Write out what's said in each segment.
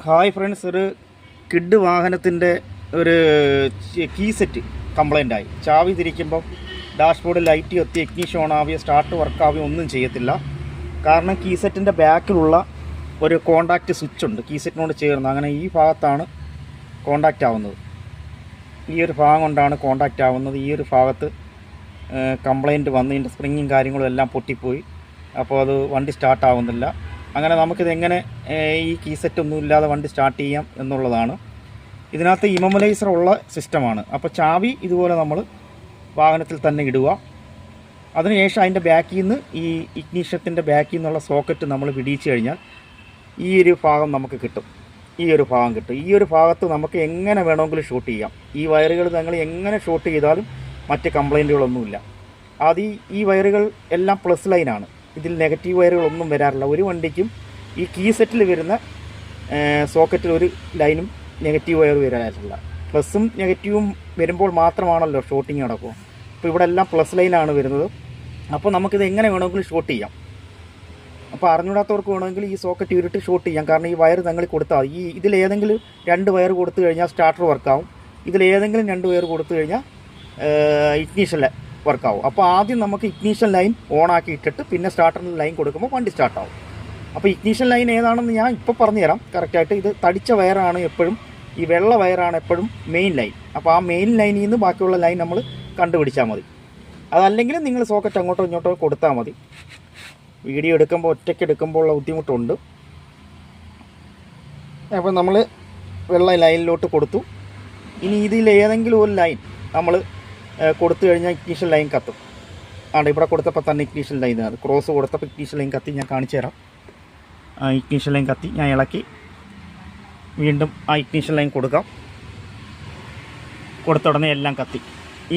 Hi friends, ഒരു kid വാഹനത്തിൻ്റെ ഒരു കീ സെറ്റ് കംപ്ലൈൻ്റ് ആയി. ചാവി തിരിക്കുമ്പം ഡാഷ്ബോർഡ് ലൈറ്റ് കത്തി ഇഗ്നിഷൻ ഓൺ ആവുകയോ സ്റ്റാർട്ട് വർക്കാവുകയോ ഒന്നും ചെയ്യത്തില്ല. കാരണം കീ സെറ്റിൻ്റെ ബാക്കിലുള്ള ഒരു കോണ്ടാക്റ്റ് സ്വിച്ച് ഉണ്ട് കീ സെറ്റിനോട് ചേർന്ന്. അങ്ങനെ ഈ ഭാഗത്താണ് കോണ്ടാക്റ്റ് ആവുന്നത്. ഈ ഒരു ഭാഗം കൊണ്ടാണ് കോണ്ടാക്റ്റ് ആവുന്നത്. ഈ ഒരു ഭാഗത്ത് കംപ്ലൈൻറ്റ് വന്ന് ഇതിൻ്റെ സ്പ്രിങ്ങും കാര്യങ്ങളും എല്ലാം പൊട്ടിപ്പോയി. അപ്പോൾ അത് വണ്ടി സ്റ്റാർട്ട് ആവുന്നില്ല. അങ്ങനെ നമുക്കിതെങ്ങനെ ഈ കീ സെറ്റ് ഒന്നും ഇല്ലാതെ വണ്ടി സ്റ്റാർട്ട് ചെയ്യാം എന്നുള്ളതാണ്. ഇതിനകത്ത് ഇമൊബിലൈസർ ഉള്ള സിസ്റ്റമാണ്. അപ്പോൾ ചാവി ഇതുപോലെ നമ്മൾ വാഹനത്തിൽ തന്നെ ഇടുക. അതിനുശേഷം അതിൻ്റെ ബാക്കിൽ നിന്ന് ഈ ഇഗ്നിഷത്തിൻ്റെ ബാക്കിൽ നിന്നുള്ള സോക്കറ്റ് നമ്മൾ പിടിച്ചു കഴിഞ്ഞാൽ ഈ ഒരു ഭാഗം നമുക്ക് കിട്ടും. ഈ ഒരു ഭാഗം കിട്ടും. ഈ ഒരു ഭാഗത്ത് നമുക്ക് എങ്ങനെ വേണമെങ്കിലും ഷൂട്ട് ചെയ്യാം. ഈ വയറുകൾ നിങ്ങൾ എങ്ങനെ ഷൂട്ട് ചെയ്താലും മറ്റ് കംപ്ലൈൻറ്റുകളൊന്നുമില്ല. അത് ഈ വയറുകൾ എല്ലാം പ്ലസ് ലൈനാണ്. ഇതിൽ നെഗറ്റീവ് വയറുകളൊന്നും വരാറില്ല. ഒരു വണ്ടിക്കും ഈ കീ സെറ്റിൽ വരുന്ന സോക്കറ്റിൽ ഒരു ലൈനും നെഗറ്റീവ് വയർ വരാറില്ല. പ്ലസും നെഗറ്റീവും വരുമ്പോൾ മാത്രമാണല്ലോ ഷോട്ടിങ് നടക്കുക. അപ്പോൾ ഇവിടെ എല്ലാം പ്ലസ് ലൈനാണ് വരുന്നത്. അപ്പോൾ നമുക്കിത് എങ്ങനെ വേണമെങ്കിലും ഷോട്ട് ചെയ്യാം. അപ്പോൾ അറിഞ്ഞൂടാത്തവർക്ക് വേണമെങ്കിൽ ഈ സോക്കറ്റ് ഉരുട്ടി ഷോട്ട് ചെയ്യാം. കാരണം ഈ വയർ തങ്ങൾ കൊടുത്താൽ ഇതിലേതെങ്കിലും 2 വയർ കൊടുത്തു കഴിഞ്ഞാൽ സ്റ്റാർട്ടർ വർക്കാവും. ഇതിലേതെങ്കിലും 2 വയർ കൊടുത്തു കഴിഞ്ഞാൽ ഇഗ്നിഷൻ വർക്കാവും. അപ്പോൾ ആദ്യം നമുക്ക് ഇഗ്നിഷൻ ലൈൻ ഓണാക്കി ഇട്ടിട്ട് പിന്നെ സ്റ്റാർട്ടറിൻ്റെ ലൈൻ കൊടുക്കുമ്പോൾ വണ്ടി സ്റ്റാർട്ടാവും. അപ്പോൾ ഇഗ്നിഷൻ ലൈൻ ഏതാണെന്ന് ഞാൻ ഇപ്പോൾ പറഞ്ഞുതരാം കറക്റ്റായിട്ട്. ഇത് തടിച്ച വയറാണ് എപ്പോഴും, ഈ വെള്ള വയറാണ് എപ്പോഴും മെയിൻ ലൈൻ. അപ്പോൾ ആ മെയിൻ ലൈനിൽ നിന്ന് ബാക്കിയുള്ള ലൈൻ നമ്മൾ കണ്ടുപിടിച്ചാൽ മതി. അതല്ലെങ്കിൽ നിങ്ങൾ സോക്കറ്റ് അങ്ങോട്ടോ ഇങ്ങോട്ടോ കൊടുത്താൽ മതി. വീഡിയോ എടുക്കുമ്പോൾ ഒറ്റയ്ക്ക് എടുക്കുമ്പോൾ ഉള്ള ബുദ്ധിമുട്ടുണ്ട്. അപ്പോൾ നമ്മൾ വെള്ള ലൈനിലോട്ട് കൊടുത്തു. ഇനി ഇതിൽ ഏതെങ്കിലും ഒരു ലൈൻ നമ്മൾ കൊടുത്തു കഴിഞ്ഞാൽ ഇഗ്നിഷൻ ലൈൻ കത്തും. ഇവിടെ കൊടുത്തപ്പോൾ തന്നെ ഇഗ്നിഷൻ ലൈൻ, അത് ക്രോസ് കൊടുത്തപ്പോൾ ഇഗ്നിഷൻ ലൈൻ കത്തി. ഞാൻ കാണിച്ചു തരാം. ഇഗ്നിഷൻ ലൈൻ കത്തി. ഞാൻ ഇളക്കി വീണ്ടും ആ ഇഗ്നിഷൻ ലൈൻ കൊടുക്കാം. കൊടുത്ത ഉടനെ എല്ലാം കത്തി.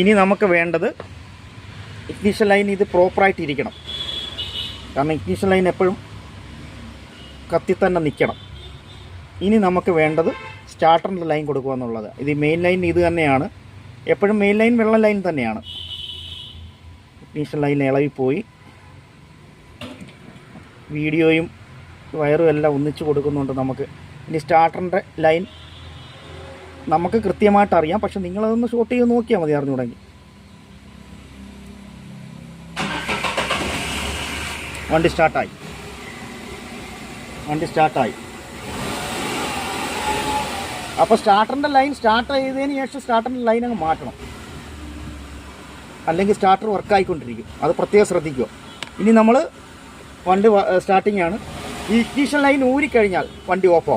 ഇനി നമുക്ക് വേണ്ടത് ഇഗ്നിഷൻ ലൈൻ ഇത് പ്രോപ്പറായിട്ട് ഇരിക്കണം. കാരണം ഇഗ്നിഷൻ ലൈൻ എപ്പോഴും കത്തി തന്നെ നിൽക്കണം. ഇനി നമുക്ക് വേണ്ടത് സ്റ്റാർട്ടറിൻ്റെ ലൈൻ കൊടുക്കുക എന്നുള്ളത്. ഇത് മെയിൻ ലൈൻ ഇത് തന്നെയാണ്. എപ്പോഴും മെയിൻ ലൈൻ വെള്ള ലൈൻ തന്നെയാണ്. ഇഗ്നിഷൻ ലൈൻ ഇളകിപ്പോയി. വീഡിയോയും വയറും എല്ലാം ഒന്നിച്ച് കൊടുക്കുന്നുണ്ട് നമുക്ക്. ഇനി സ്റ്റാർട്ടറിൻ്റെ ലൈൻ നമുക്ക് കൃത്യമായിട്ട് അറിയാം. പക്ഷെ നിങ്ങളതൊന്ന് ഷോട്ട് ചെയ്ത് നോക്കിയാൽ മതി അറിഞ്ഞുകൂടെങ്കിൽ. വണ്ടി സ്റ്റാർട്ടായി. അപ്പോൾ സ്റ്റാർട്ടറിൻ്റെ ലൈൻ സ്റ്റാർട്ട് ചെയ്തതിന് ശേഷം സ്റ്റാർട്ടറിൻ്റെ ലൈൻ അങ്ങ് മാറ്റണം. അല്ലെങ്കിൽ സ്റ്റാർട്ടർ വർക്കായിക്കൊണ്ടിരിക്കും. അത് പ്രത്യേകം ശ്രദ്ധിക്കുക. ഇനി നമ്മൾ വണ്ടി സ്റ്റാർട്ടിംഗ് ആണ്. ഈ ഇഗ്നിഷൻ ലൈൻ ഊരിക്കഴിഞ്ഞാൽ വണ്ടി ഓഫ് ആവും.